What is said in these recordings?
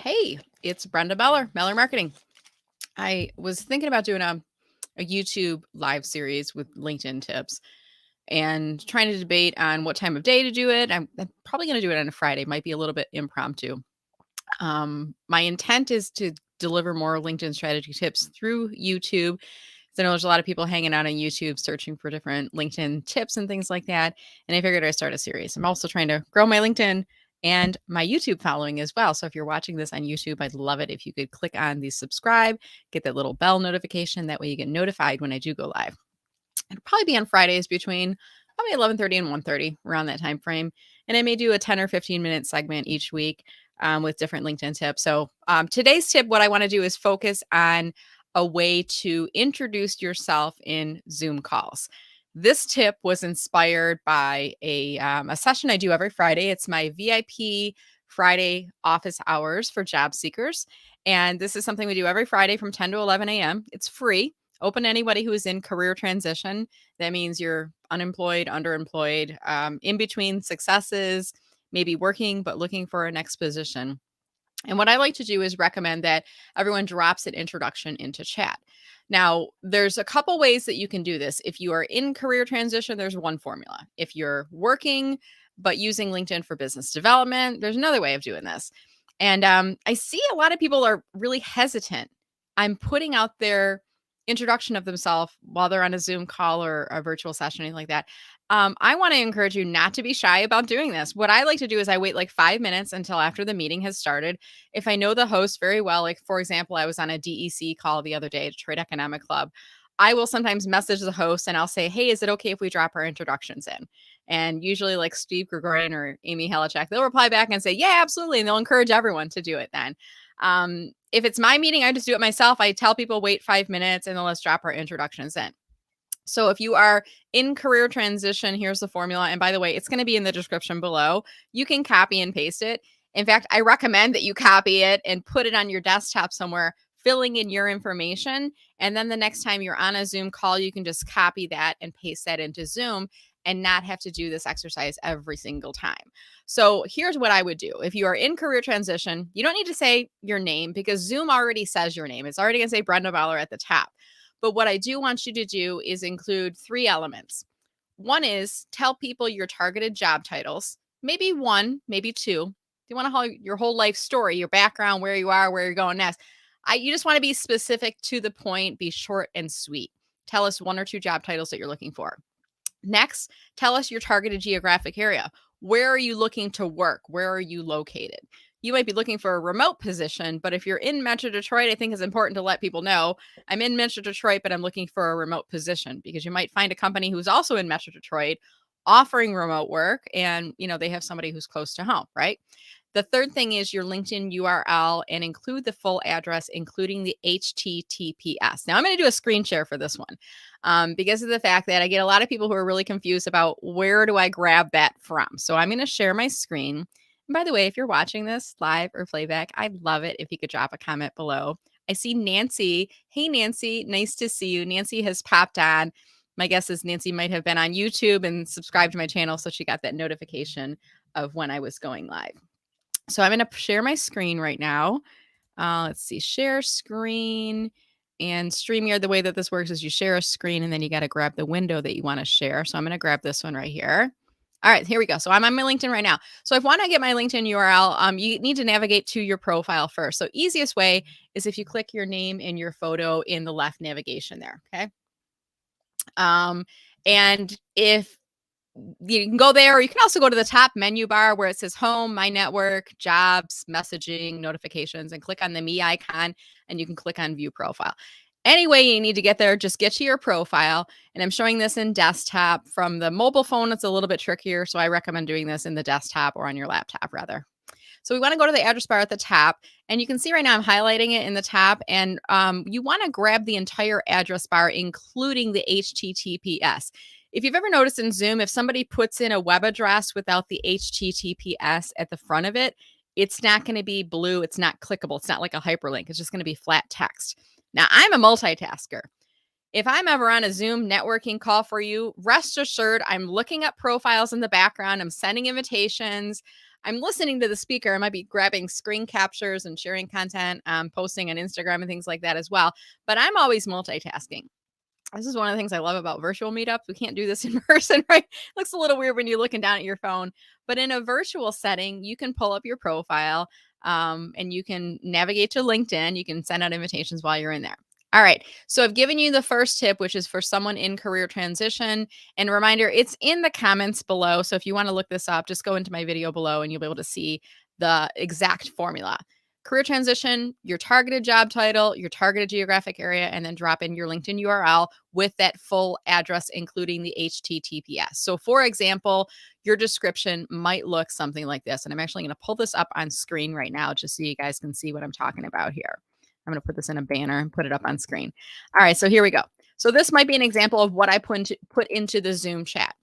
Hey, it's Brenda Meller Marketing. I was thinking about doing a YouTube live series with LinkedIn tips and trying to debate on what time of day to do it. I'm probably going to do it on a Friday, might be a little bit impromptu. My intent is to deliver more LinkedIn strategy tips through YouTube. So I know there's a lot of people hanging out on YouTube searching for different LinkedIn tips and things like that. And I figured I'd start a series. I'm also trying to grow my LinkedIn and my YouTube following as well. So if you're watching this on YouTube, I'd love it if you could click on the subscribe, get that little bell notification. That way you get notified when I do go live. It'll probably be on Fridays between probably 11:30 and 1:30, around that time frame. And I may do a 10 or 15-minute segment each week with different LinkedIn tips. So today's tip, what I want to do is focus on a way to introduce yourself in Zoom calls. This tip was inspired by a session I do every Friday. It's my VIP Friday office hours for job seekers. And this is something we do every Friday from 10 to 11 a.m. It's free, open to anybody who is in career transition. That means you're unemployed, underemployed, in between successes, maybe working, but looking for a next position. And what I like to do is recommend that everyone drops an introduction into chat. Now, there's a couple ways that you can do this. If you are in career transition, there's one formula. If you're working, but using LinkedIn for business development, there's another way of doing this. And I see a lot of people are really hesitant. I'm putting out their introduction of themselves while they're on a Zoom call or a virtual session, anything like that. I want to encourage you not to be shy about doing this. What I like to do is I wait like 5 minutes until after the meeting has started. If I know the host very well, like for example, I was on a DEC call the other day, Detroit Economic Club. I will sometimes message the host and I'll say, hey, is it okay if we drop our introductions in? And usually like Steve Gregorian or Amy Helichak, they'll reply back and say, yeah, absolutely. And they'll encourage everyone to do it then. If it's my meeting, I just do it myself. I tell people wait 5 minutes and then let's drop our introductions in. So if you are in career transition, here's the formula. And by the way, it's going to be in the description below. You can copy and paste it. In fact, I recommend that you copy it and put it on your desktop somewhere, filling in your information. And then the next time you're on a Zoom call, you can just copy that and paste that into Zoom and not have to do this exercise every single time. So here's what I would do. If you are in career transition, you don't need to say your name because Zoom already says your name. It's already going to say Brenda Bauer at the top. But what I do want you to do is include 3 elements. One is tell people your targeted job titles, maybe 1, maybe 2. You want to tell your whole life story, your background, where you are, where you're going next. You just want to be specific, to the point, be short and sweet. Tell us 1 or 2 job titles that you're looking for. Next, tell us your targeted geographic area. Where are you looking to work? Where are you located? You might be looking for a remote position, but if you're in Metro Detroit, I think it's important to let people know I'm in Metro Detroit, but I'm looking for a remote position, because you might find a company who's also in Metro Detroit offering remote work and, they have somebody who's close to home, right? The third thing is your LinkedIn URL, and include the full address, including the HTTPS. Now I'm going to do a screen share for this one because of the fact that I get a lot of people who are really confused about where do I grab that from. So I'm going to share my screen. And by the way, if you're watching this live or playback, I'd love it if you could drop a comment below. I see Nancy. Hey, Nancy, nice to see you. Nancy has popped on. My guess is Nancy might have been on YouTube and subscribed to my channel, so she got that notification of when I was going live. So I'm going to share my screen right now. Let's see, share screen. And StreamYard, the way that this works is you share a screen and then you got to grab the window that you want to share. So I'm going to grab this one right here. All right, here we go. So I'm on my LinkedIn right now. So if I want to get my LinkedIn URL, you need to navigate to your profile first. So easiest way is if you click your name and your photo in the left navigation there, okay? And if you can go there, or you can also go to the top menu bar where it says home, my network, jobs, messaging, notifications, and click on the me icon, and you can click on view profile. Anyway, you need to get there, just get to your profile. And I'm showing this in desktop. From the mobile phone, it's a little bit trickier. So I recommend doing this in the desktop or on your laptop rather. So we want to go to the address bar at the top, and you can see right now I'm highlighting it in the top, and you want to grab the entire address bar, including the HTTPS. If you've ever noticed in Zoom, if somebody puts in a web address without the HTTPS at the front of it, it's not going to be blue. It's not clickable. It's not like a hyperlink. It's just going to be flat text. Now, I'm a multitasker. If I'm ever on a Zoom networking call for you, rest assured I'm looking up profiles in the background. I'm sending invitations. I'm listening to the speaker. I might be grabbing screen captures and sharing content, posting on Instagram and things like that as well. But I'm always multitasking. This is one of the things I love about virtual meetups. We can't do this in person, right? It looks a little weird when you're looking down at your phone, but in a virtual setting, you can pull up your profile, and you can navigate to LinkedIn. You can send out invitations while you're in there. All right. So I've given you the first tip, which is for someone in career transition. And reminder, it's in the comments below. So if you want to look this up, just go into my video below and you'll be able to see the exact formula. Career transition, your targeted job title, your targeted geographic area, and then drop in your LinkedIn URL with that full address, including the HTTPS. So for example, your description might look something like this. And I'm actually going to pull this up on screen right now just so you guys can see what I'm talking about here. I'm going to put this in a banner and put it up on screen. All right, so here we go. So this might be an example of what I put into the Zoom chat.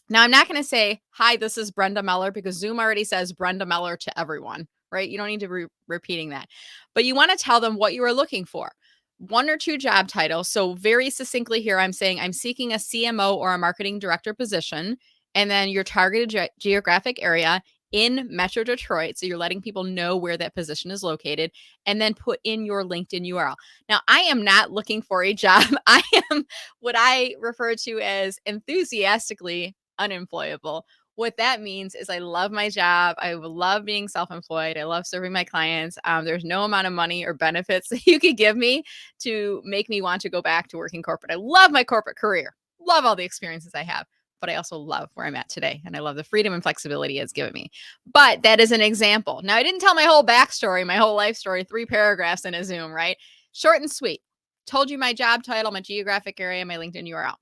Now, I'm not going to say, hi, this is Brenda Meller, because Zoom already says Brenda Meller to everyone, right? You don't need to be repeating that. But you want to tell them what you are looking for. 1 or 2 job titles. So very succinctly here, I'm saying I'm seeking a CMO or a marketing director position, and then your targeted geographic area in Metro Detroit. So you're letting people know where that position is located, and then put in your LinkedIn URL. Now, I am not looking for a job. I am what I refer to as enthusiastically unemployable. What that means is I love my job. I love being self-employed. I love serving my clients. There's no amount of money or benefits that you could give me to make me want to go back to working corporate. I love my corporate career, love all the experiences I have, but I also love where I'm at today. And I love the freedom and flexibility it's given me. But that is an example. Now, I didn't tell my whole backstory, my whole life story, 3 paragraphs in a Zoom, right? Short and sweet. Told you my job title, my geographic area, my LinkedIn URL.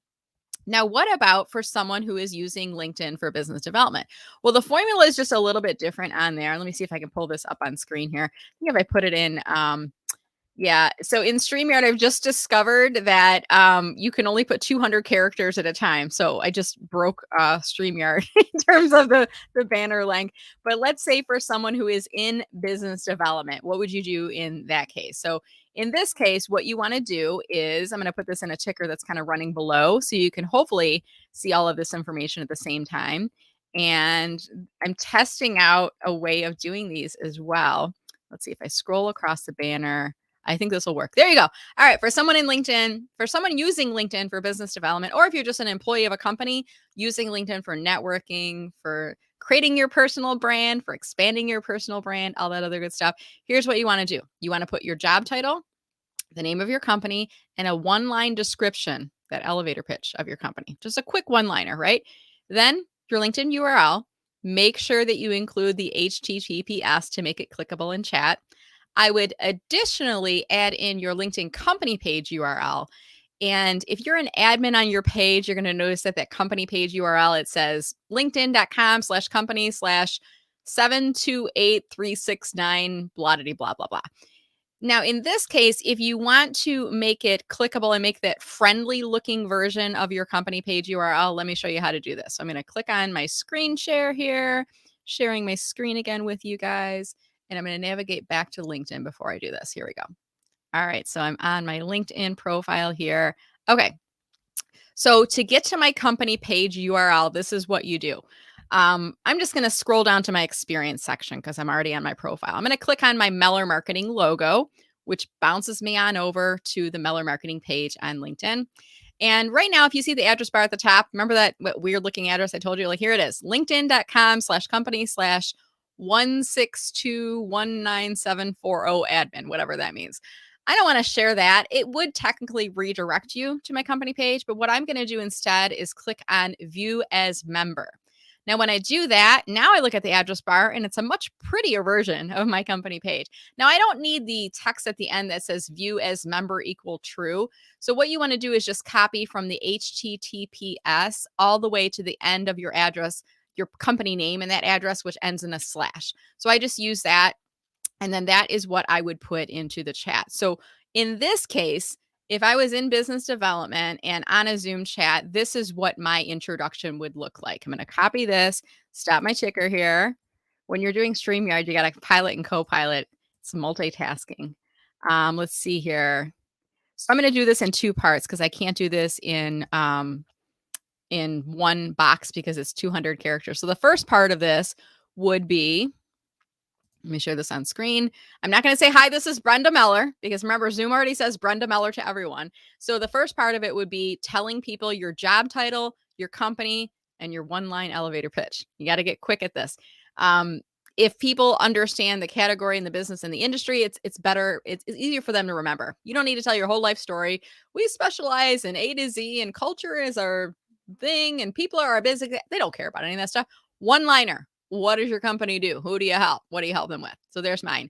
Now, what about for someone who is using LinkedIn for business development? Well, the formula is just a little bit different on there. Let me see if I can pull this up on screen here. I think if I put it in, yeah. So in StreamYard, I've just discovered that you can only put 200 characters at a time. So I just broke StreamYard in terms of the banner length. But let's say for someone who is in business development, what would you do in that case? So in this case, what you want to do is I'm going to put this in a ticker that's kind of running below so you can hopefully see all of this information at the same time. And I'm testing out a way of doing these as well. Let's see if I scroll across the banner. I think this will work. There you go. All right. For someone in LinkedIn, for someone using LinkedIn for business development, or if you're just an employee of a company using LinkedIn for networking, for creating your personal brand, for expanding your personal brand, all that other good stuff, here's what you want to do. You want to put your job title, the name of your company, and a 1-line description, that elevator pitch of your company. Just a quick 1-liner, right? Then your LinkedIn URL, make sure that you include the HTTPS to make it clickable in chat. I would additionally add in your LinkedIn company page URL. And if you're an admin on your page, you're going to notice that that company page URL, it says linkedin.com/company/728369 blah, blah, blah, blah. Now, in this case, if you want to make it clickable and make that friendly looking version of your company page URL, let me show you how to do this. So I'm going to click on my screen share here, sharing my screen again with you guys. And I'm going to navigate back to LinkedIn before I do this. Here we go. All right. So I'm on my LinkedIn profile here. Okay. So to get to my company page URL, this is what you do. I'm just going to scroll down to my experience section because I'm already on my profile. I'm going to click on my Meller Marketing logo, which bounces me on over to the Meller Marketing page on LinkedIn. And right now, if you see the address bar at the top, remember that weird looking address I told you? Like, here it is, linkedin.com/company/1621970 admin, whatever that means. I don't want to share that. It would technically redirect you to my company page, but what I'm going to do instead is click on View as Member. Now, when I do that, now I look at the address bar and it's a much prettier version of my company page. Now, I don't need the text at the end that says View as Member equal true. So what you want to do is just copy from the HTTPS all the way to the end of your address, your company name and that address, which ends in a slash. So I just use that. And then that is what I would put into the chat. So in this case, if I was in business development and on a Zoom chat, this is what my introduction would look like. I'm going to copy this, stop my ticker here. When you're doing StreamYard, you got to pilot and co-pilot. It's multitasking. Let's see here. So I'm going to do this in 2 parts because I can't do this in one box because it's 200 characters. So the first part of this would be, let me share this on screen. I'm not going to say, hi, this is Brenda Meller, because remember, Zoom already says Brenda Meller to everyone. So the first part of it would be telling people your job title, your company, and your one-line elevator pitch. You got to get quick at this. If people understand the category and the business and the industry, it's better. It's easier for them to remember. You don't need to tell your whole life story. We specialize in A to Z, and culture is our thing, and people are our business. They don't care about any of that stuff. One-liner. What does your company do? Who do you help? What do you help them with? So there's mine.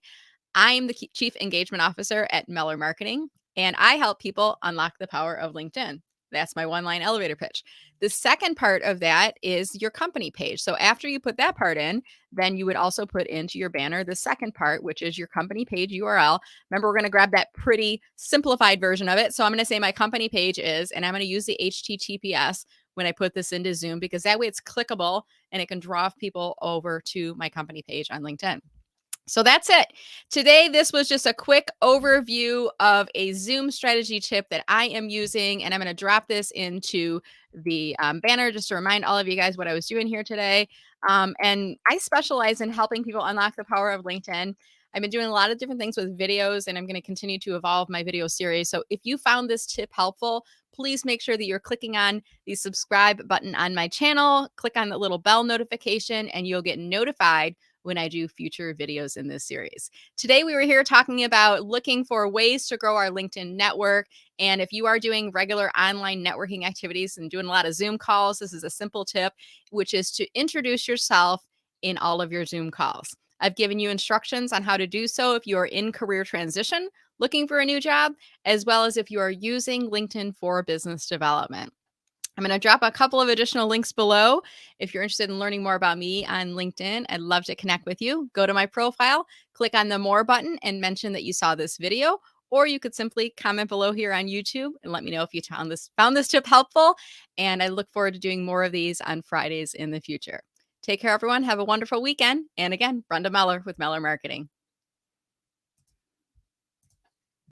I'm the Chief Engagement Officer at Meller Marketing, and I help people unlock the power of LinkedIn. That's my one-line elevator pitch. The second part of that is your company page. So after you put that part in, then you would also put into your banner the second part, which is your company page URL. Remember, we're going to grab that pretty simplified version of it. So I'm going to say my company page is, and I'm going to use the HTTPS when I put this into Zoom, because that way it's clickable and it can draw people over to my company page on LinkedIn. So that's it. Today, this was just a quick overview of a Zoom strategy tip that I am using, and I'm going to drop this into the banner just to remind all of you guys what I was doing here today. And I specialize in helping people unlock the power of LinkedIn. I've been doing a lot of different things with videos, and I'm going to continue to evolve my video series. So if you found this tip helpful, please make sure that you're clicking on the subscribe button on my channel. Click on the little bell notification, and you'll get notified when I do future videos in this series. Today, we were here talking about looking for ways to grow our LinkedIn network. And if you are doing regular online networking activities and doing a lot of Zoom calls, this is a simple tip, which is to introduce yourself in all of your Zoom calls. I've given you instructions on how to do so if you are in career transition, looking for a new job, as well as if you are using LinkedIn for business development. I'm going to drop a couple of additional links below. If you're interested in learning more about me on LinkedIn, I'd love to connect with you. Go to my profile, click on the More button, and mention that you saw this video. Or you could simply comment below here on YouTube and let me know if you found this tip helpful. And I look forward to doing more of these on Fridays in the future. Take care, everyone. Have a wonderful weekend. And again, Brenda Meller with Meller Marketing.